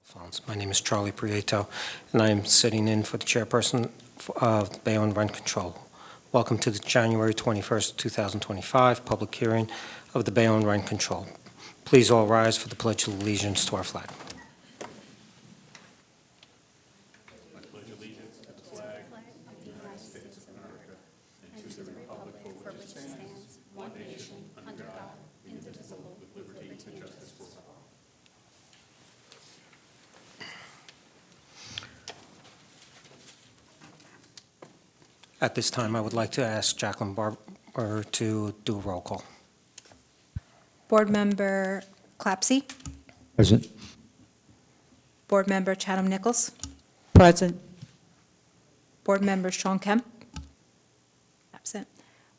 Phones. My name is Charlie Prieto, and I am sitting in for the chairperson of Bayonne Rent Control. Welcome to the January 21st, 2025 public hearing of the Bayonne Rent Control. Please all rise for the Pledge of Allegiance to our flag. I pledge allegiance to the flag of the United States of America and to the republic for which it stands, one nation, under God, indivisible, with liberty and justice for all. At this time, I would like to ask Jacqueline Barber to do a roll call. Board Member Clapsey. Present. Board Member Chatham Nichols. Present. Board Member Sean Kemp. Absent.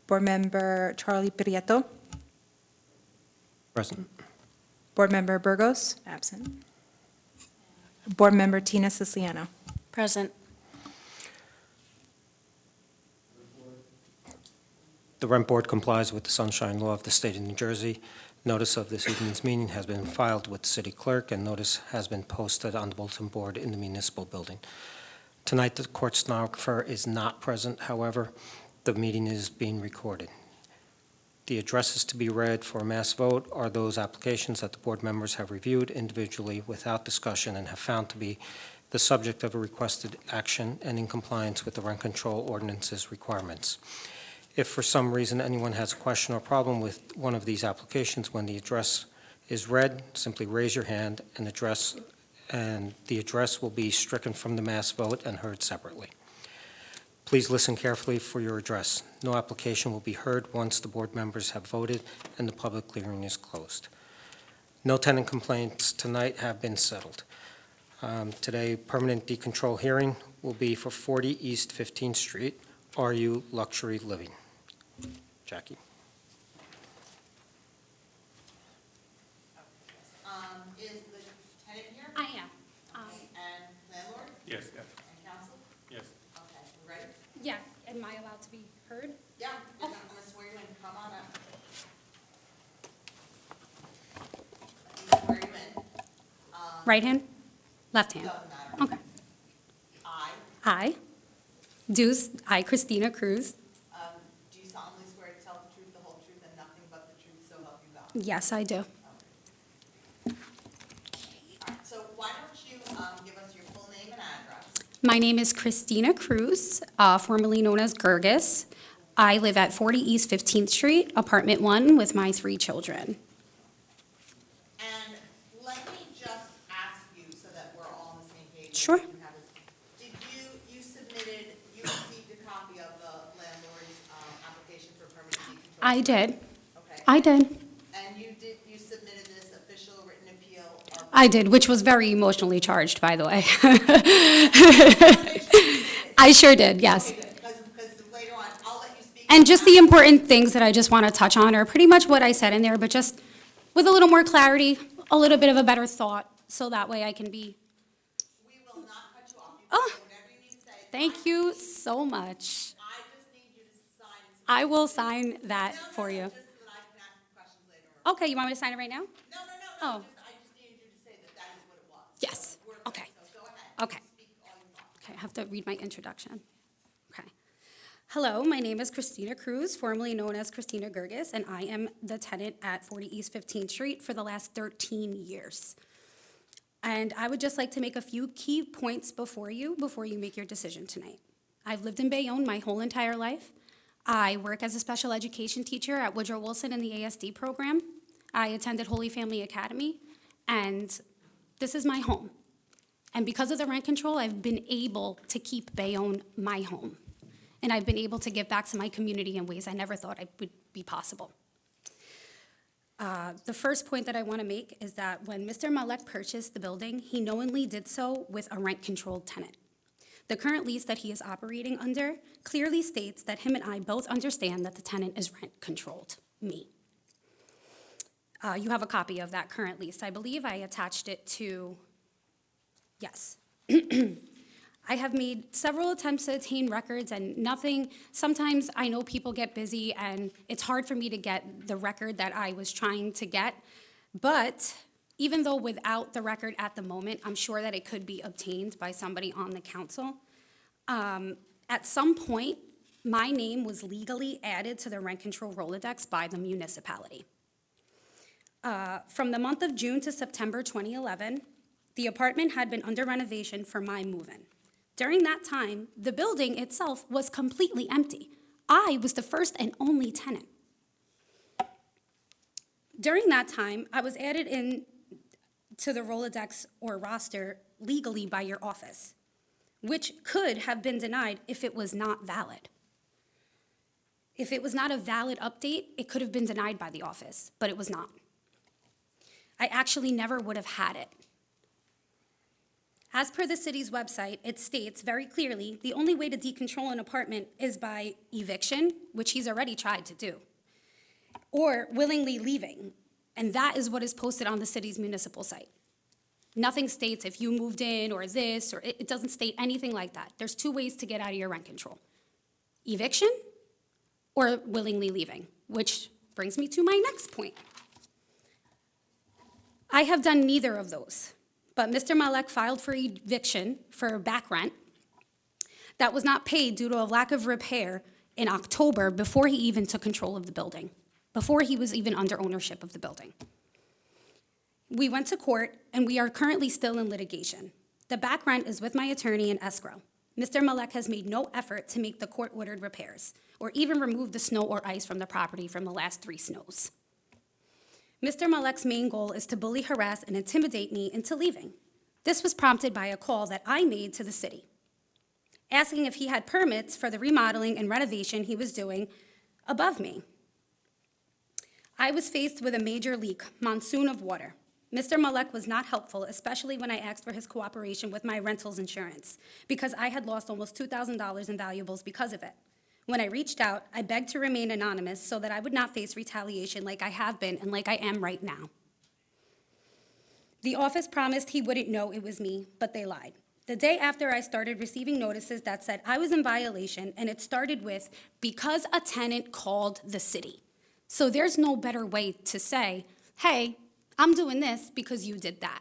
Board Member Charlie Prieto. Present. Board Member Burgos. Absent. Board Member Tina Siciliano. Present. The Rent Board complies with the Sunshine Law of the State of New Jersey. Notice of this evening's meeting has been filed with the City Clerk, and notice has been posted on the bulletin board in the municipal building. Tonight, the court stenographer is not present. However, the meeting is being recorded. The addresses to be read for a mass vote are those applications that the board members have reviewed individually without discussion and have found to be the subject of a requested action and in compliance with the rent control ordinance's requirements. If for some reason anyone has a question or problem with one of these applications when the address is read, simply raise your hand and the address will be stricken from the mass vote and heard separately. Please listen carefully for your address. No application will be heard once the board members have voted and the public hearing is closed. No tenant complaints tonight have been settled. Today, permanent decontrol hearing will be for 40 East 15th Street, RU Luxury Living. Jackie. Is the tenant here? I am. And landlord? Yes, yes, And counsel? yes. Okay, you ready? Yeah, am I allowed to be heard? Yeah, I'm gonna swear you in, come on up. Let me swear you in. Right hand? Left hand? Doesn't matter. Okay. I, I, Christina Cruz, do you solemnly swear to tell the truth, the whole truth, and nothing but the truth, so help you God? yes, I do. All right, so why don't you, give us your full name and address? My name is Christina Cruz, formerly known as Gergis. I live at 40 East 15th Street, apartment 1, with my 3 children. And let me just ask you so that we're all on the same page. Sure. Did you submitted, you received a copy of the landlord's application for permanent decontrol? I did. Okay. I did. And you submitted this official written appeal of? I did, which was very emotionally charged, by the way. I sure did, yes. Because later on, I'll let you speak. And just the important things that I just want to touch on are pretty much what I said in there, but just with a little more clarity, a little bit of a better thought, so that way I can be. We will not cut you off. You can Oh, say whatever you need to say. thank you so much. I just need you to sign. I will sign that for you. Just so that I can ask you questions later on. Okay, you want me to sign it right now? No. Oh. I just needed you to say that that is what it was. Yes. So we're Okay. good. So go ahead. Okay. Speak all you want. Okay, I have to read my introduction. Okay. Hello, my name is Christina Cruz, formerly known as Christina Gergis, and I am the tenant at 40 East 15th Street for the last 13 years. And I would just like to make a few key points before you make your decision tonight. I've lived in Bayonne my whole entire life. I work as a special education teacher at Woodrow Wilson in the ASD program. I attended Holy Family Academy, and this is my home. And because of the rent control, I've been able to keep Bayonne my home. And I've been able to give back to my community in ways I never thought it would be possible. The first point that I want to make is that when Mr. Malek purchased the building, he knowingly did so with a rent-controlled tenant. The current lease that he is operating under clearly states that him and I both understand that the tenant is rent-controlled, me. You have a copy of that current lease. I believe I attached it to, yes. I have made several attempts to obtain records and nothing. Sometimes I know people get busy and it's hard for me to get the record that I was trying to get. But even though without the record at the moment, I'm sure that it could be obtained by somebody on the council. At some point, my name was legally added to the rent control Rolodex by the municipality. From the month of June to September 2011, the apartment had been under renovation for my move-in. During that time, the building itself was completely empty. I was the first and only tenant. During that time, I was added in to the Rolodex or roster legally by your office, which could have been denied if it was not valid. If it was not a valid update, it could have been denied by the office, but it was not. I actually never would have had it. As per the city's website, it states very clearly the only way to decontrol an apartment is by eviction, which he's already tried to do, or willingly leaving, and that is what is posted on the city's municipal site. Nothing states if you moved in or this, or it doesn't state anything like that. There's two ways to get out of your rent control: eviction or willingly leaving, which brings me to my next point. I have done neither of those, but Mr. Malek filed for eviction for back rent that was not paid due to a lack of repair in October before he even took control of the building, before he was even under ownership of the building. We went to court, and we are currently still in litigation. The back rent is with my attorney in escrow. Mr. Malek has made no effort to make the court-ordered repairs or even remove the snow or ice from the property from the last 3 snows. Mr. Malek's main goal is to bully, harass, and intimidate me into leaving. This was prompted by a call that I made to the city, asking if he had permits for the remodeling and renovation he was doing above me. I was faced with a major leak, monsoon of water. Mr. Malek was not helpful, especially when I asked for his cooperation with my rental's insurance, because I had lost almost $2,000 in valuables because of it. When I reached out, I begged to remain anonymous so that I would not face retaliation like I have been and like I am right now. The office promised he wouldn't know it was me, but they lied. The day after, I started receiving notices that said I was in violation, and it started with, because a tenant called the city. So there's no better way to say, hey, I'm doing this because you did that.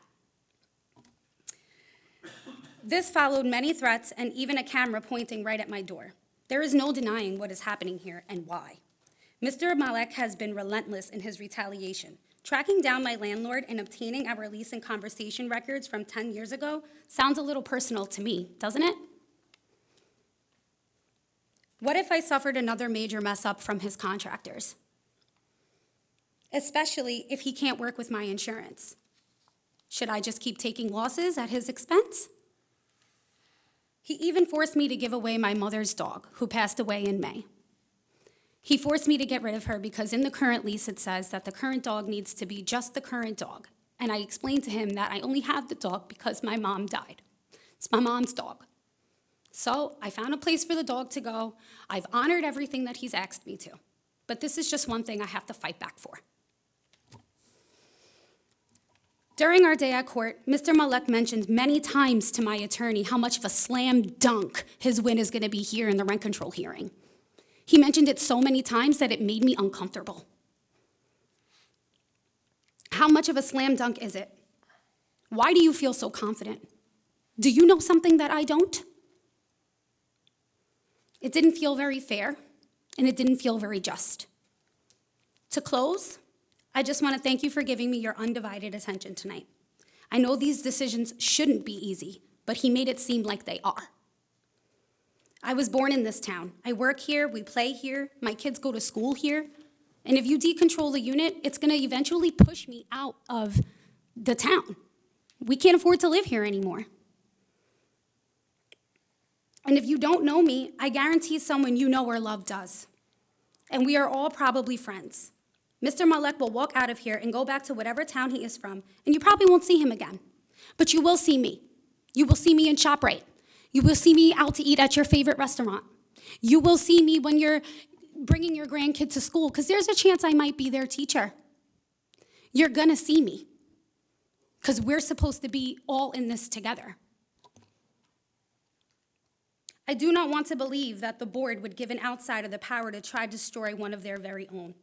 This followed many threats and even a camera pointing right at my door. There is no denying what is happening here and why. Mr. Malek has been relentless in his retaliation. Tracking down my landlord and obtaining our lease and conversation records from 10 years ago sounds a little personal to me, doesn't it? What if I suffered another major mess up from his contractors? Especially if he can't work with my insurance. Should I just keep taking losses at his expense? He even forced me to give away my mother's dog, who passed away in May. He forced me to get rid of her because in the current lease it says that the current dog needs to be just the current dog. And I explained to him that I only have the dog because my mom died. It's my mom's dog. So I found a place for the dog to go. I've honored everything that he's asked me to. But this is just one thing I have to fight back for. During our day at court, Mr. Malek mentioned many times to my attorney how much of a slam dunk his win is going to be here in the rent control hearing. He mentioned it so many times that it made me uncomfortable. How much of a slam dunk is it? Why do you feel so confident? Do you know something that I don't? It didn't feel very fair, and it didn't feel very just. To close, I just want to thank you for giving me your undivided attention tonight. I know these decisions shouldn't be easy, but he made it seem like they are. I was born in this town. I work here, we play here, my kids go to school here. And if you decontrol the unit, it's going to eventually push me out of the town. We can't afford to live here anymore. And if you don't know me, I guarantee someone you know or love does. And we are all probably friends. Mr. Malek will walk out of here and go back to whatever town he is from, and you probably won't see him again. But you will see me. You will see me in ShopRite. You will see me out to eat at your favorite restaurant. You will see me when you're bringing your grandkid to school, because there's a chance I might be their teacher. You're gonna see me, because we're supposed to be all in this together. I do not want to believe that the board would give an outsider the power to try to destroy one of their very own.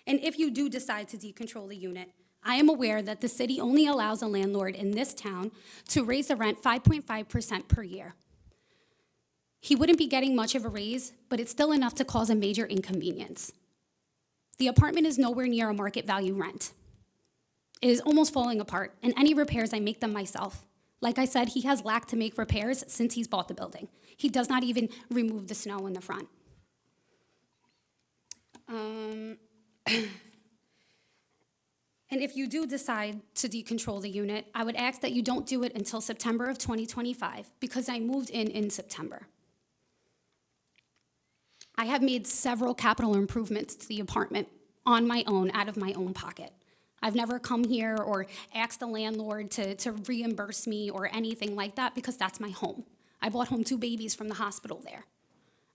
And if you do decide to decontrol the unit, I am aware that the city only allows a landlord in this town to raise the rent 5.5% per year. He wouldn't be getting much of a raise, but it's still enough to cause a major inconvenience. The apartment is nowhere near a market value rent. It is almost falling apart, and any repairs, I make them myself. Like I said, he has lacked to make repairs since he's bought the building. He does not even remove the snow in the front. And if you do decide to decontrol the unit, I would ask that you don't do it until September of 2025, because I moved in September. I have made several capital improvements to the apartment on my own, out of my own pocket. I've never come here or asked the landlord to reimburse me or anything like that, because that's my home. I brought home 2 babies from the hospital there.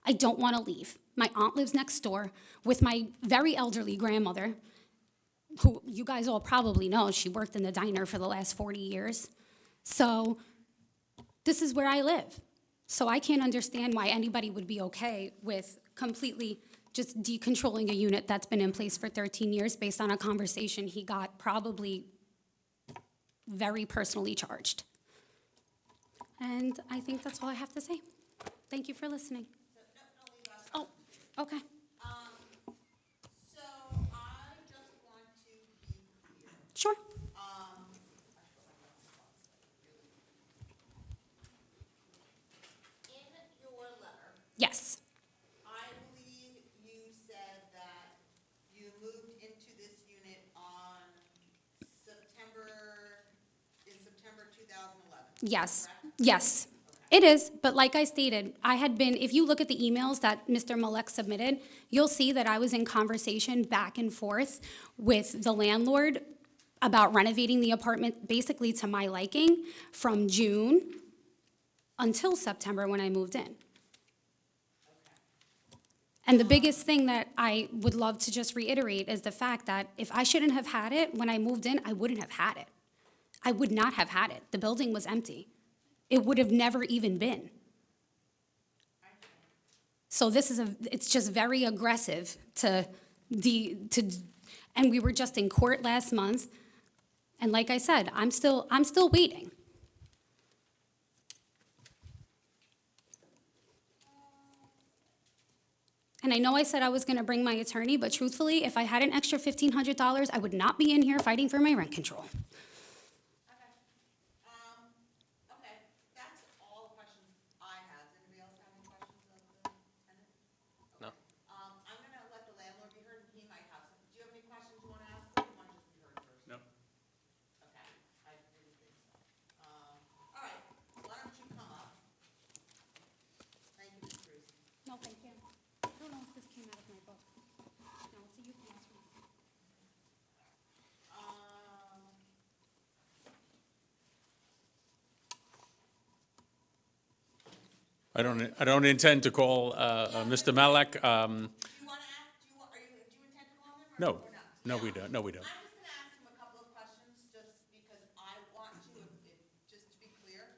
I don't want to leave. My aunt lives next door with my very elderly grandmother, who you guys all probably know. She worked in the diner for the last 40 years. So this is where I live. So I can't understand why anybody would be okay with completely just decontrolling a unit that's been in place for 13 years based on a conversation he got probably very personally charged. And I think that's all I have to say. Thank you for listening. Oh, okay. So I just want to be clear. Sure. In your letter, Yes. I believe you said that you moved into this unit on September 2011. Yes. Correct? Yes. It is, but like I stated, I had been, if you look at the emails that Mr. Malek submitted, you'll see that I was in conversation back and forth with the landlord about renovating the apartment basically to my liking from June until September when I moved in. And the biggest thing that I would love to just reiterate is the fact that if I shouldn't have had it when I moved in, I wouldn't have had it. I would not have had it. The building was empty. It would have never even been. So it's just very aggressive and we were just in court last month. And like I said, I'm still waiting. And I know I said I was gonna bring my attorney, but truthfully, if I had an extra $1,500, I would not be in here fighting for my rent control. Okay, that's all the questions I have. Does anybody else have any questions of the tenant? No. I'm gonna let the landlord be heard, and he might have some. Do you have any questions you wanna ask, or do you wanna just be heard first? No. Okay, I didn't think so. All right, why don't you come up? Thank you, Ms. Cruz. No, thank you. I don't know if this came out of my book. No, so you can ask me. I don't intend to call Mr. Malek. Do you wanna ask, do you intend to call him, or No, or not? no, we don't. No, we don't. I'm just gonna ask him a couple of questions, just because I want to, just to be clear.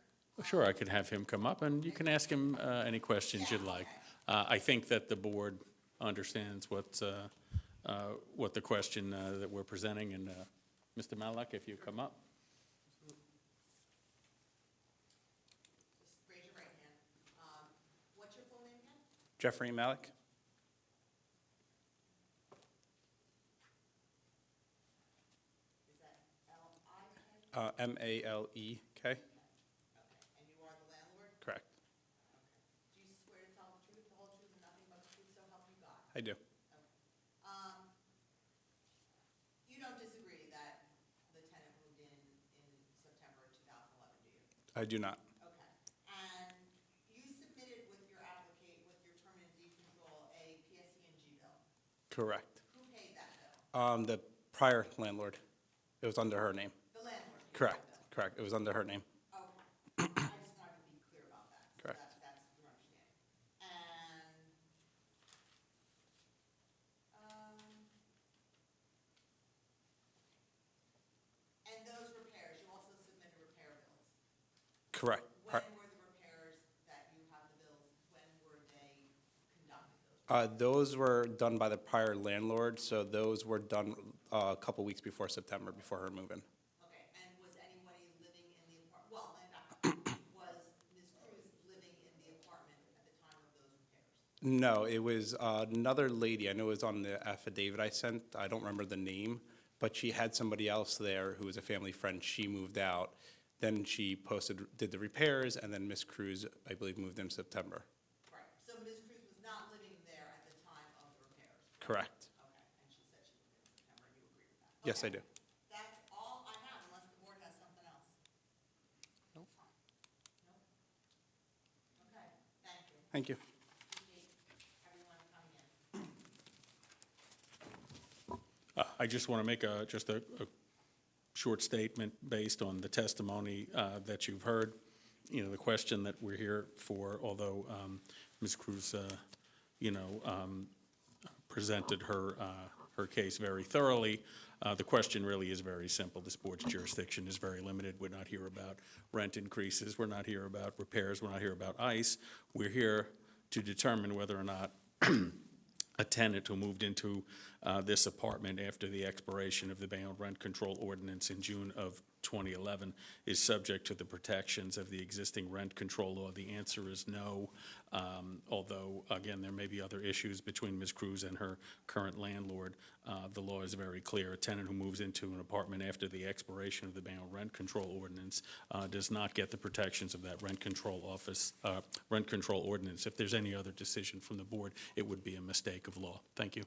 Sure, I could have him come up, and you can ask him any questions you'd like. I think that the board understands what the question that we're presenting, and Mr. Malek, if you come up. Just raise your right hand. What's your full name again? Jeffrey Malik. Is that L-I-K? M-A-L-E-K. Okay, and you are the landlord? Correct. Okay. Do you swear to tell the truth, the whole truth, and nothing but the truth, so help you God? I do. You don't disagree that the tenant moved in September 2011, do you? I do not. Okay. And you submitted with your permanent deed control a PSE&G bill. Correct. Who paid that bill? The prior landlord, it was under her name. The landlord paid Correct, that bill. correct. It was under her name. Okay. I just wanted to be clear about that. So Correct. That's your understanding. And those repairs, you also submitted repair bills. Correct. When were the repairs that you have the bills, when were they conducted, those? Those were done by the prior landlord, so those were done a couple weeks before September, before her move-in. Okay, and was anybody living in the apartment? Well, let me back up. Was Ms. Cruz living in the apartment at the time of those repairs? No, it was another lady. I know it was on the affidavit I sent. I don't remember the name, but she had somebody else there who was a family friend. She moved out. Then she did the repairs, and then Miss Cruz, I believe, moved in September. Right, so Ms. Cruz was not living there at the time of the repairs? Correct. Okay, and she said she moved in September, and you agree with that? Yes, I Okay. do. That's all I have, unless the board has something else. Nope. Nope. Okay, thank you. Thank you. Appreciate everyone coming in. I just want to make just a short statement based on the testimony that you've heard. You know, the question that we're here for, although Ms. Cruz, presented her case very thoroughly, the question really is very simple. This board's jurisdiction is very limited. We're not here about rent increases. We're not here about repairs. We're not here about ICE. We're here to determine whether or not a tenant who moved into this apartment after the expiration of the Bayonne rent control ordinance in June of 2011 is subject to the protections of the existing rent control law. The answer is no, although, again, there may be other issues between Ms. Cruz and her current landlord. The law is very clear. A tenant who moves into an apartment after the expiration of the Bayonne rent control ordinance does not get the protections of that rent control ordinance. If there's any other decision from the board, it would be a mistake of law. Thank you.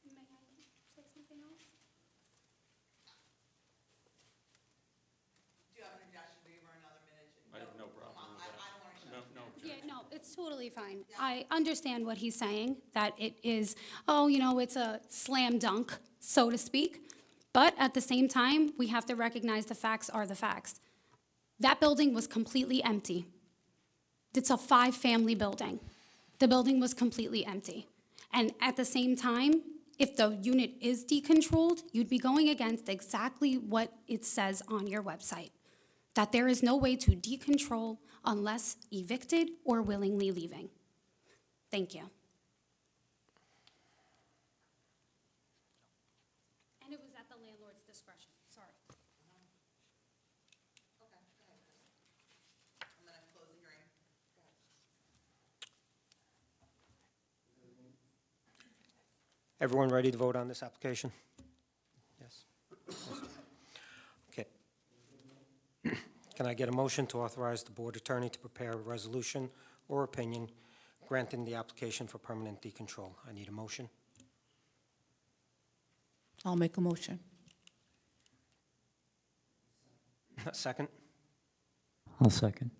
May I say something else? Do you have an objection, waiver, another minute? I have no problem with that. I don't want to shut you down. Yeah, no, it's totally fine. I understand what he's saying, that it is, it's a slam dunk, so to speak. But at the same time, we have to recognize the facts are the facts. That building was completely empty. It's a 5-family building. The building was completely empty. And at the same time, if the unit is decontrolled, you'd be going against exactly what it says on your website, that there is no way to decontrol unless evicted or willingly leaving. Thank you. And it was at the landlord's discretion, sorry. Okay, go ahead, Chris. I'm going to close the hearing. Go ahead. Everyone ready to vote on this application? Yes? Okay. Can I get a motion to authorize the board attorney to prepare a resolution or opinion granting the application for permanent decontrol? I need a motion. I'll make a motion. A second? I'll second.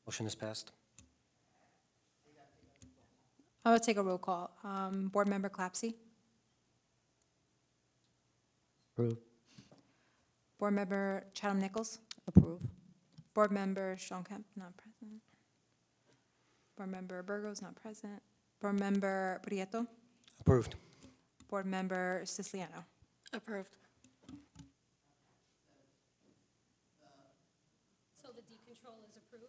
Motion is passed. I will take a roll call. Board Member Clapsey? Approve. Board Member Chatham-Nichols? Approve. Board Member Sean Kemp, not present. Board Member Burgos, not present. Board Member Prieto? Approved. Board Member Siciliano? Approved. So the decontrol is approved?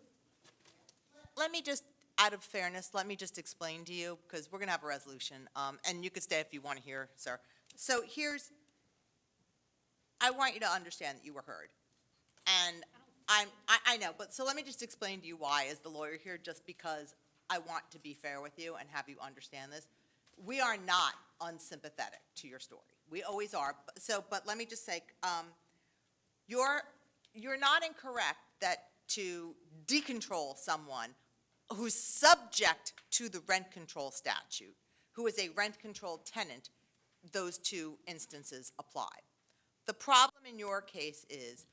Let me just, out of fairness, let me just explain to you, because we're going to have a resolution, and you could stay if you want to hear, sir. So I want you to understand that you were heard. And I know, but so let me just explain to you why, as the lawyer here, just because I want to be fair with you and have you understand this. We are not unsympathetic to your story. We always are. But let me just say, you're not incorrect that to decontrol someone who's subject to the rent control statute, who is a rent-controlled tenant, those two instances apply. The problem in your case is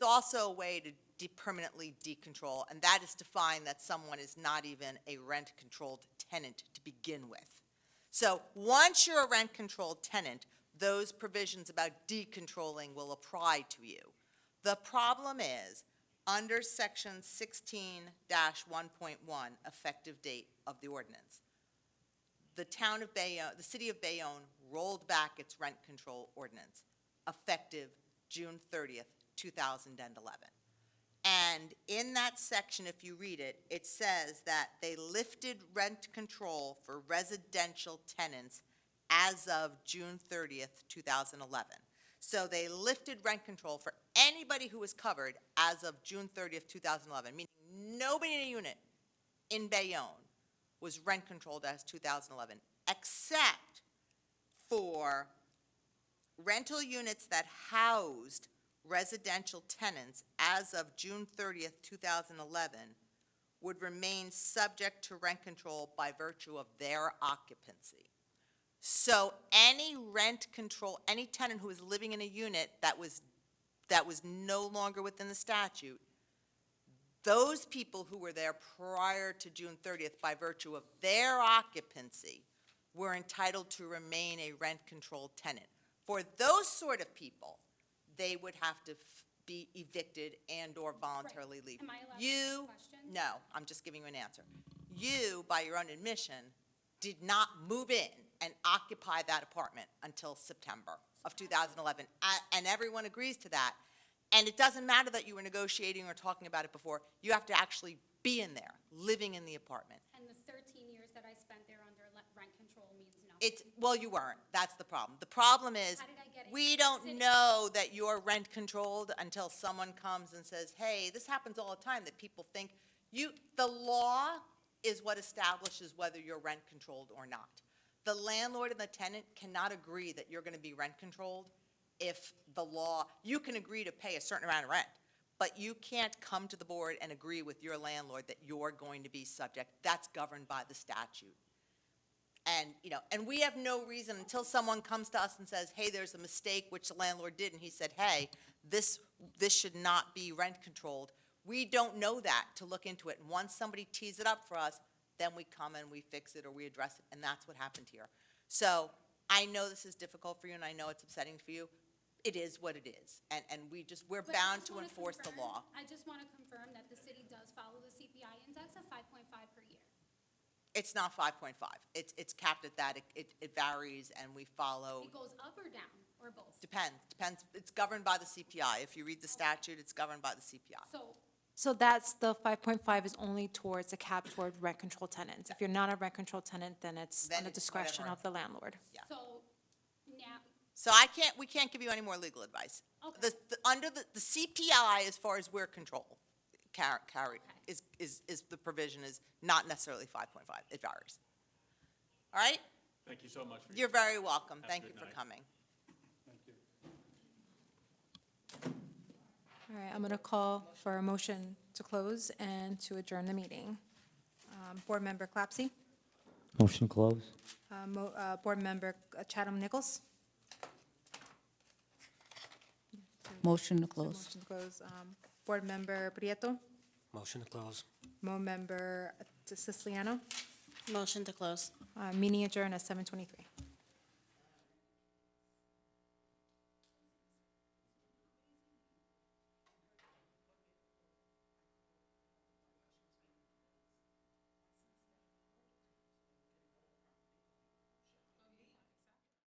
there's also a way to permanently decontrol, and that is to find that someone is not even a rent-controlled tenant to begin with. So once you're a rent-controlled tenant, those provisions about decontrolling will apply to you. The problem is, under section 16-1.1, effective date of the ordinance, the town of Bayonne, the city of Bayonne rolled back its rent control ordinance, effective June 30th, 2011. And And in that section, if you read it, it says that they lifted rent control for residential tenants as of June 30th, 2011. So they lifted rent control for anybody who was covered as of June 30th, 2011, meaning nobody in a unit in Bayonne was rent controlled as 2011, except for rental units that housed residential tenants as of June 30th, 2011 would remain subject to rent control by virtue of their occupancy. So any rent control, any tenant who was living in a unit that was no longer within the statute, those people who were there prior to June 30th by virtue of their occupancy were entitled to remain a rent-controlled tenant. For those sort of people, they would have to be evicted and/or voluntarily leave. Am I allowed to ask a question? No, I'm just giving you an answer. You, by your own admission, did not move in and occupy that apartment until September of 2011, and everyone agrees to that. And it doesn't matter that you were negotiating or talking about it before. You have to actually be in there, living in the apartment. And the 13 years that I spent there under rent control means nothing. Well, you weren't. That's the problem. The problem is, How did I get it? we don't know that you're rent controlled until someone comes and says, hey, this happens all the time, that people think the law is what establishes whether you're rent controlled or not. The landlord and the tenant cannot agree that you're going to be rent controlled if the law, you can agree to pay a certain amount of rent, but you can't come to the board and agree with your landlord that you're going to be subject. That's governed by the statute. And, and we have no reason until someone comes to us and says, hey, there's a mistake, which the landlord did, and he said, hey, this should not be rent controlled. We don't know that to look into it. And once somebody tees it up for us, then we come and we fix it or we address it, and that's what happened here. So I know this is difficult for you, and I know it's upsetting for you. It is what it is, and we're But I bound just to wanna enforce the confirm- law. I just want to confirm that the city does follow the CPI index of 5.5 per year. It's not 5.5. It's capped at that. It varies, and we follow. It goes up or down, or both? Depends. It's governed by the CPI. If you read the statute, it's governed by the CPI. So that's the 5.5 is only towards the cap toward rent control tenants. If you're not a rent control tenant, then it's Then on the it's discretion whatever. of the landlord. Yeah. So now, So we can't give you any more legal advice. Okay. Under the CPI, as far as we're controlled, carried, is the provision is not necessarily 5.5. It varies. All right? Thank you so much for your You're very welcome. Have a Thank you good for night. coming. All right, I'm going to call for a motion to close and to adjourn the meeting. Board Member Clapsy, Motion close. Board Member Chatham Nichols. Motion to close. Motion to close. Board Member Prieto, Motion to close. Board Member Siciliano, Motion to close. meeting adjourned at 7:23.